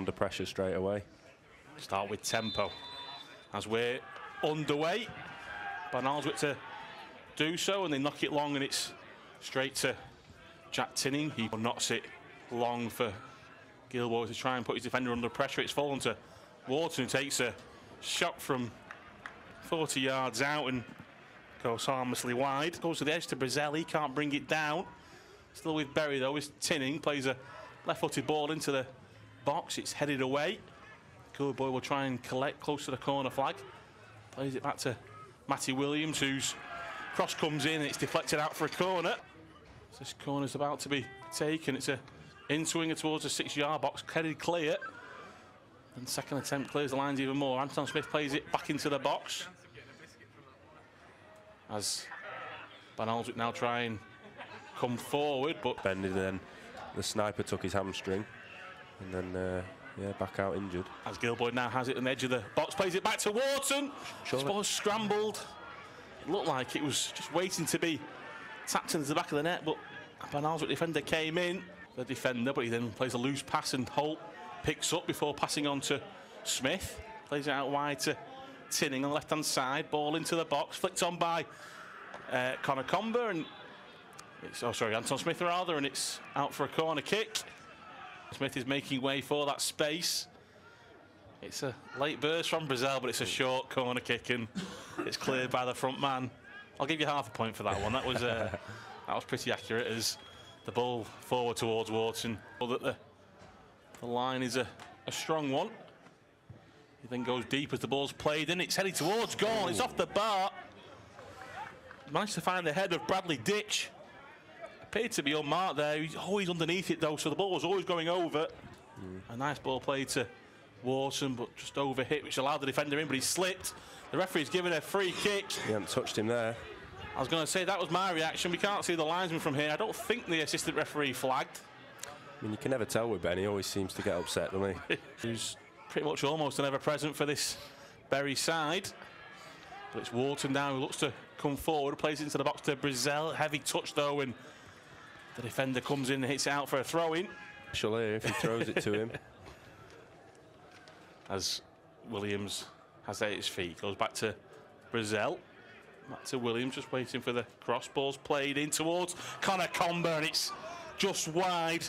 under pressure straight away. Start with tempo. As we're underway, Barnoldswick to do so, and they knock it long, and it's straight to Jack Tinning. He knocks it long for Gilboy to try and put his defender under pressure. It's fallen to Wharton, who takes a shot from 40 yards out and goes harmlessly wide. Goes to the edge to Brazel. He can't bring it down. Still with Berry though. Is Tinning plays a left-footed ball into the box. It's headed away. Gilboy will try and collect close to the corner flag. Plays it back to Matty Williams, whose cross comes in and it's deflected out for a corner. So this corner's about to be taken. It's a in-swinger towards the 6-yard box, headed clear. And second attempt clears the lines even more. Anton Smith plays it back into the box. As Barnoldswick now try and come forward, but bended, then the sniper took his hamstring, and then yeah, back out injured. As Gilboy now has it on the edge of the box, plays it back to Wharton. This ball scrambled. It looked like it was just waiting to be tapped into the back of the net, but Barnoldswick defender came in, the defender, but he then plays a loose pass and Holt picks up before passing on to Smith. Plays it out wide to Tinning on the left-hand side. Ball into the box, flicked on by Connor Comber, and it's, oh sorry, Anton Smith rather, and it's out for a corner kick. Smith is making way for that space. It's a late burst from Brazel, but it's a short corner kick, and it's cleared by the front man. I'll give you half a point for that one. That was pretty accurate as the ball forward towards Wharton. That the line is a strong one. He then goes deep as the ball's played in. It's headed towards goal. It's off the bar. Managed to find the head of Bradley Ditch. Appeared to be unmarked there. He's always underneath it though, so the ball was always going over. A nice ball played to Wharton, but just overhit, which allowed the defender in, but he slipped. The referee's given a free kick. He hadn't touched him there. I was going to say, that was my reaction. We can't see the linesman from here. I don't think the assistant referee flagged. I mean, you can never tell with Ben. He always seems to get upset, doesn't he? Who's pretty much almost an ever-present for this Berry side. But it's Wharton now who looks to come forward, plays it into the box to Brazel. Heavy touch though, and the defender comes in and hits it out for a throw-in. Surely, if he throws it to him. As Williams has it at his feet, goes back to Brazel. Back to Williams, just waiting for the cross. Ball's played in towards Connor Comber, and it's just wide.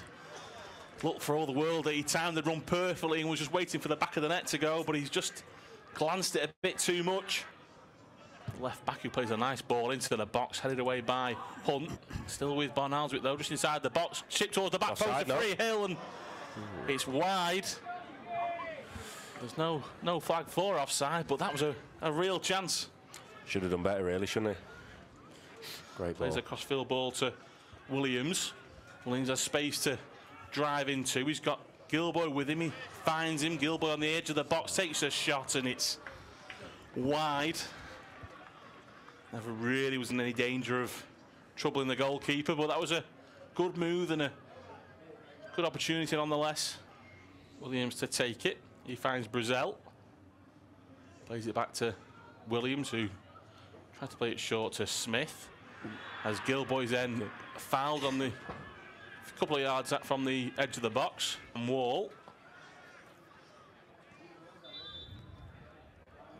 Looked for all the world that he timed the run perfectly and was just waiting for the back of the net to go, but he's just glanced it a bit too much. The left back who plays a nice ball into the box, headed away by Hunt. Still with Barnoldswick though, just inside the box. Chipped towards the back post to Freehill, and it's wide. There's no flag for offside, but that was a real chance. Should have done better really, shouldn't he? Great ball. Plays a crossfield ball to Williams. Williams has space to drive into. He's got Gilboy with him. He finds him. Gilboy on the edge of the box, takes a shot, and it's wide. Never really was in any danger of troubling the goalkeeper, but that was a good move and a good opportunity nonetheless. Williams to take it. He finds Brazel. Plays it back to Williams, who tried to play it short to Smith. As Gilboy's then fouled on the couple of yards from the edge of the box and wall.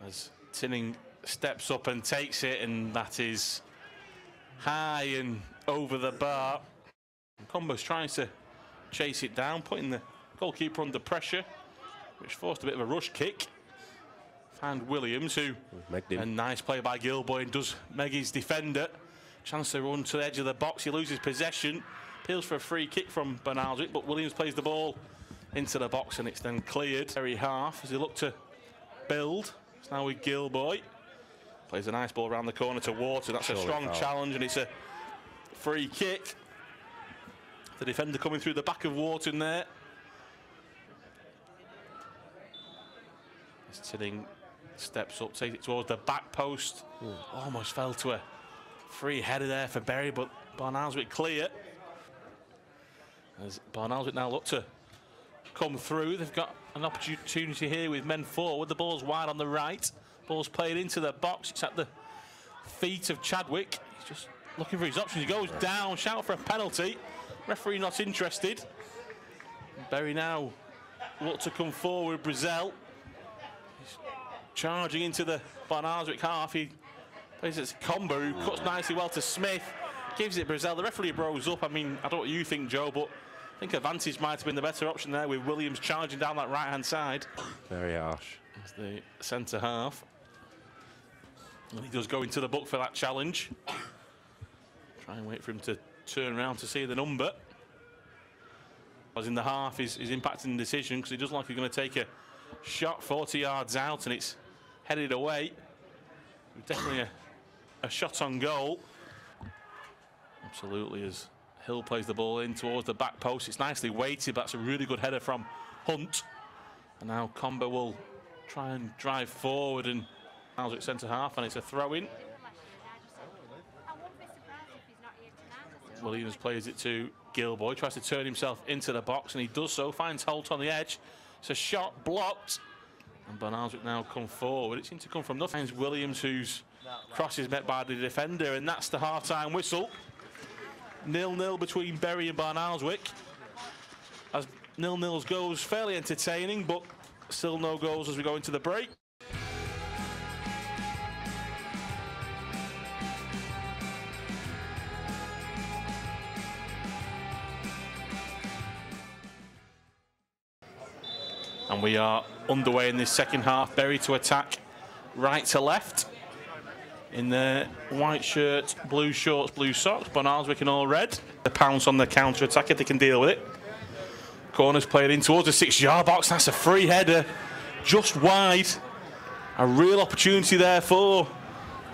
As Tinning steps up and takes it, and that is high and over the bar. Combo's trying to chase it down, putting the goalkeeper under pressure, which forced a bit of a rush kick. Found Williams, who a nice play by Gilboy, and does meg his defender. Chance to run to the edge of the box. He loses possession. Appeals for a free kick from Barnoldswick, but Williams plays the ball into the box, and it's then cleared. Very half as they look to build. It's now with Gilboy. Plays a nice ball around the corner to Wharton. That's a strong challenge, and it's a free kick. The defender coming through the back of Wharton there. As Tinning steps up, takes it towards the back post. Almost fell to a free header there for Berry, but Barnoldswick clear. As Barnoldswick now look to come through, they've got an opportunity here with men forward. The ball's wide on the right. Ball's played into the box. It's at the feet of Chadwick. He's just looking for his options. He goes down, shout for a penalty. Referee not interested. Berry now look to come forward. Brazil is charging into the Barnoldswick half. He plays it to Comber, who cuts nicely well to Smith. Gives it Brazil. The referee rose up. I mean, I don't know what you think, Joe, but I think Advantage might have been the better option there with Williams charging down that right-hand side. Very harsh. As the centre half. And he does go into the book for that challenge. Try and wait for him to turn around to see the number. As in the half is impacting the decision, because he doesn't look like he's going to take a shot 40 yards out, and it's headed away. Definitely a shot on goal. Absolutely, as Hill plays the ball in towards the back post. It's nicely weighted, but that's a really good header from Hunt. And now Comber will try and drive forward, and Barnoldswick centre half, and it's a throw-in. Williams plays it to Gilboy, tries to turn himself into the box, and he does so, finds Holt on the edge. It's a shot blocked, and Barnoldswick now come forward. It seems to come from nothing. It's Williams whose cross is met by the defender, and that's the half-time whistle. 0-0 between Bury and Barnoldswick. As 0-0 goes, fairly entertaining, but still no goals as we go into the break. And we are underway in this second half. Bury to attack right to left. In their white shirts, blue shorts, blue socks. Barnoldswick in all red. The pounce on the counter-attack if they can deal with it. Corner's played in towards the 6-yard box. That's a free header, just wide. A real opportunity there for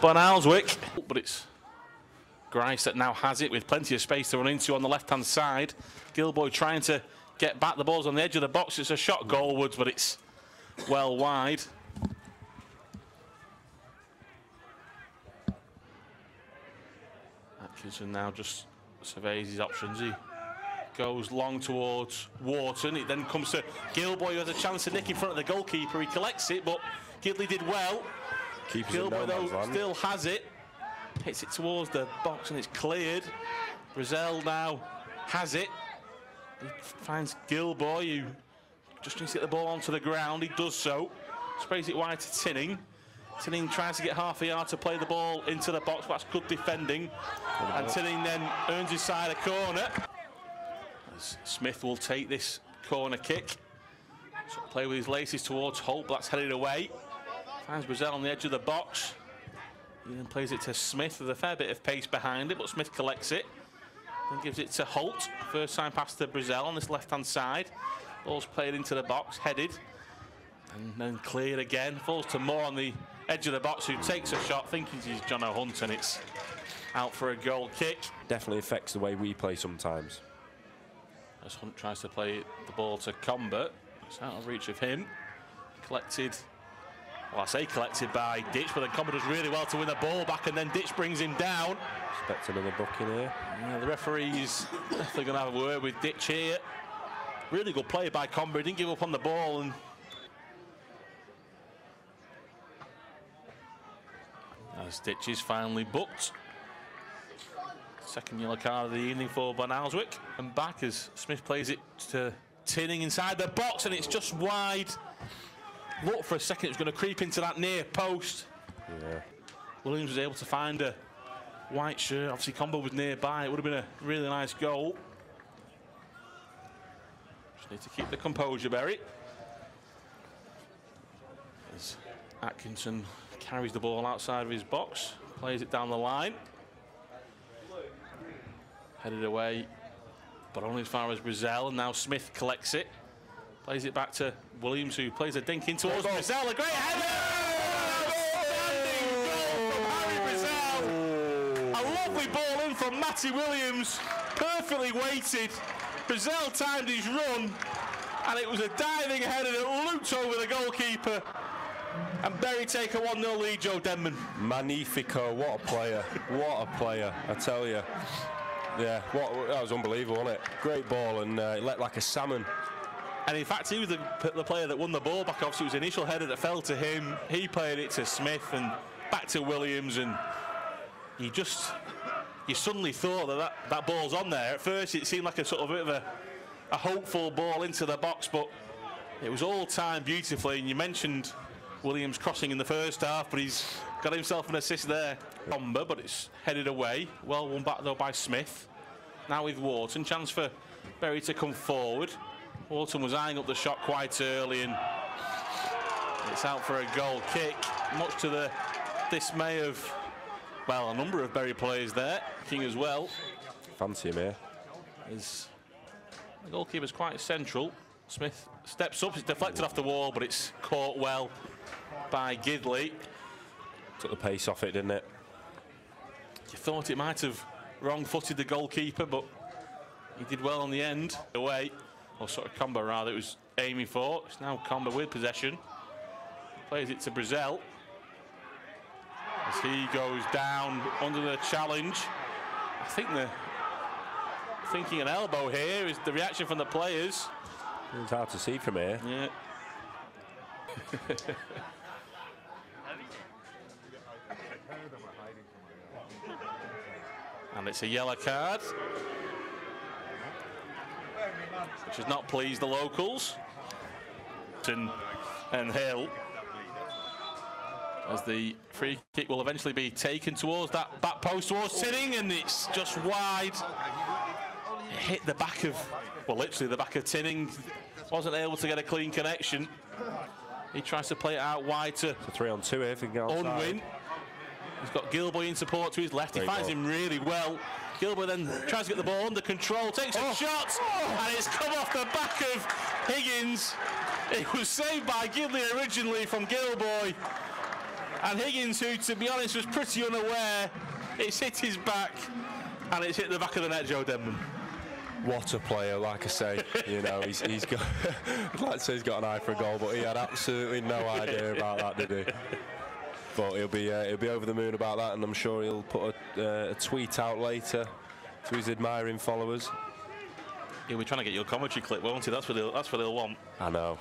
Barnoldswick. But it's Grice that now has it with plenty of space to run into on the left-hand side. Gilboy trying to get back. The ball's on the edge of the box. It's a shot goalwards, but it's well wide. Atkinson now just surveys his options. He goes long towards Wharton. It then comes to Gilboy, who has a chance to nick in front of the goalkeeper. He collects it, but Gidley did well. Gilboy, though, still has it. Hits it towards the box, and it's cleared. Brazil now has it. He finds Gilboy, who just needs to get the ball onto the ground. He does so. Sprays it wide to Tinning. Tinning tries to get half a yard to play the ball into the box, but that's good defending. And Tinning then earns his side a corner. As Smith will take this corner kick. So play with his laces towards Holt, but that's headed away. Finds Brazil on the edge of the box. He then plays it to Smith with a fair bit of pace behind it, but Smith collects it. Then gives it to Holt. First time pass to Brazil on this left-hand side. Ball's played into the box, headed. And then cleared again. Falls to Moore on the edge of the box, who takes a shot, thinking he's John O'Hunt, and it's out for a goal kick. Definitely affects the way we play sometimes. As Hunt tries to play the ball to Comber. It's out of reach of him. Collected, well, I say collected by Ditch, but then Comber does really well to win the ball back, and then Ditch brings him down. Expect another booking here. Yeah, the referee's definitely going to have a word with Ditch here. Really good play by Comber. He didn't give up on the ball, and as Ditch is finally booked. Second yellow card of the evening for Barnoldswick. And back as Smith plays it to Tinning inside the box, and it's just wide. Look, for a second, it's going to creep into that near post. Yeah. Williams was able to find a white shirt. Obviously, Combo was nearby. It would have been a really nice goal. Just need to keep the composure, Bury. As Atkinson carries the ball outside of his box, plays it down the line. Headed away, but only as far as Brazil, and now Smith collects it. Plays it back to Williams, who plays a dink in towards Brazil. A great header! Outstanding goal from Harry Brazil. A lovely ball in from Matty Williams, perfectly weighted. Brazil timed his run, and it was a diving header that looped over the goalkeeper. And Bury take a 1-0 lead, Joe Denman. Magnifico, what a player. What a player, I tell you. Yeah, that was unbelievable, wasn't it? Great ball, and it let like a salmon. And in fact, he was the player that won the ball back. Obviously, it was an initial header that fell to him. He played it to Smith and back to Williams, and you suddenly thought that ball's on there. At first, it seemed like a sort of bit of a hopeful ball into the box, but It was all timed beautifully, and you mentioned Williams crossing in the first half, but he's got himself an assist there. Bomber, but it's headed away. Well won back though by Smith. Now with Wharton, chance for Berry to come forward. Wharton was eyeing up the shot quite early, and it's out for a goal kick, much to the dismay of, well, a number of Berry players there. King as well. Fancy him here. The goalkeeper's quite central. Smith steps up, it's deflected off the wall, but it's caught well by Gidley. Took the pace off it, didn't it? You thought it might have wrong-footed the goalkeeper, but he did well on the end. Away, or sort of Comber rather, it was aiming for. It's now Comber with possession. Plays it to Brazil. As he goes down under the challenge. I think they're thinking an elbow here is the reaction from the players. It's hard to see from here. Yeah. And it's a yellow card, which has not pleased the locals. And Hill, as the free kick will eventually be taken towards that back post towards Tinning, and it's just wide. It hit the back of, well, literally the back of Tinning. Wasn't able to get a clean connection. He tries to play it out wide to 3-on-2 here if he can get outside. Unwin. He's got Gilboy in support to his left. He finds him really well. Gilboy then tries to get the ball under control, takes a shot, and it's come off the back of Higgins. It was saved by Gidley originally from Gilboy. And Higgins, who, to be honest, was pretty unaware, it's hit his back, and it's hit the back of the net, Joe Denman. What a player, like I say. You know, he's got, I'd like to say he's got an eye for a goal, but he had absolutely no idea about that, did he? But he'll be over the moon about that, and I'm sure he'll put a tweet out later to his admiring followers. He'll be trying to get your commentary clip, won't he? That's what he'll want. I know.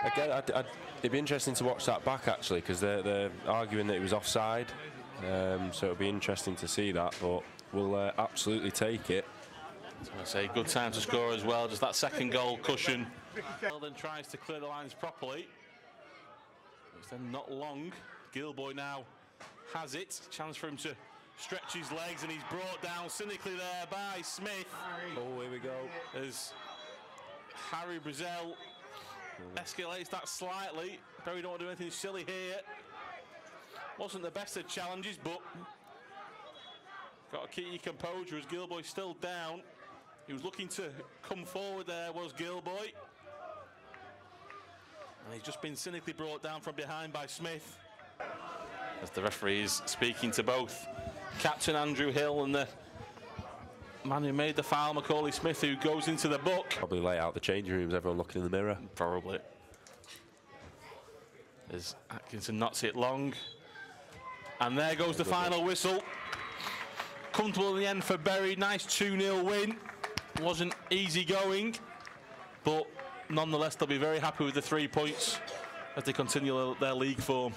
Again, it'd be interesting to watch that back, actually, because they're arguing that it was offside. So it'll be interesting to see that, but we'll absolutely take it. So I say good time to score as well. Just that second goal cushion. Then tries to clear the lines properly. It's then not long. Gilboy now has it. Chance for him to stretch his legs, and he's brought down cynically there by Smith. Oh, here we go. As Harry Brazil escalates that slightly. Berry don't want to do anything silly here. Wasn't the best of challenges, but got to keep your composure as Gilboy's still down. He was looking to come forward there, was Gilboy. And he's just been cynically brought down from behind by Smith. As the referee is speaking to both Captain Andrew Hill and the man who made the foul, Macaulay Smith, who goes into the book. Probably lay out the changing rooms, everyone looking in the mirror. Probably. As Atkinson knocks it long. And there goes the final whistle. Comfortable in the end for Berry. Nice 2-0 win. Wasn't easy going, but nonetheless they'll be very happy with the 3 points as they continue their league form.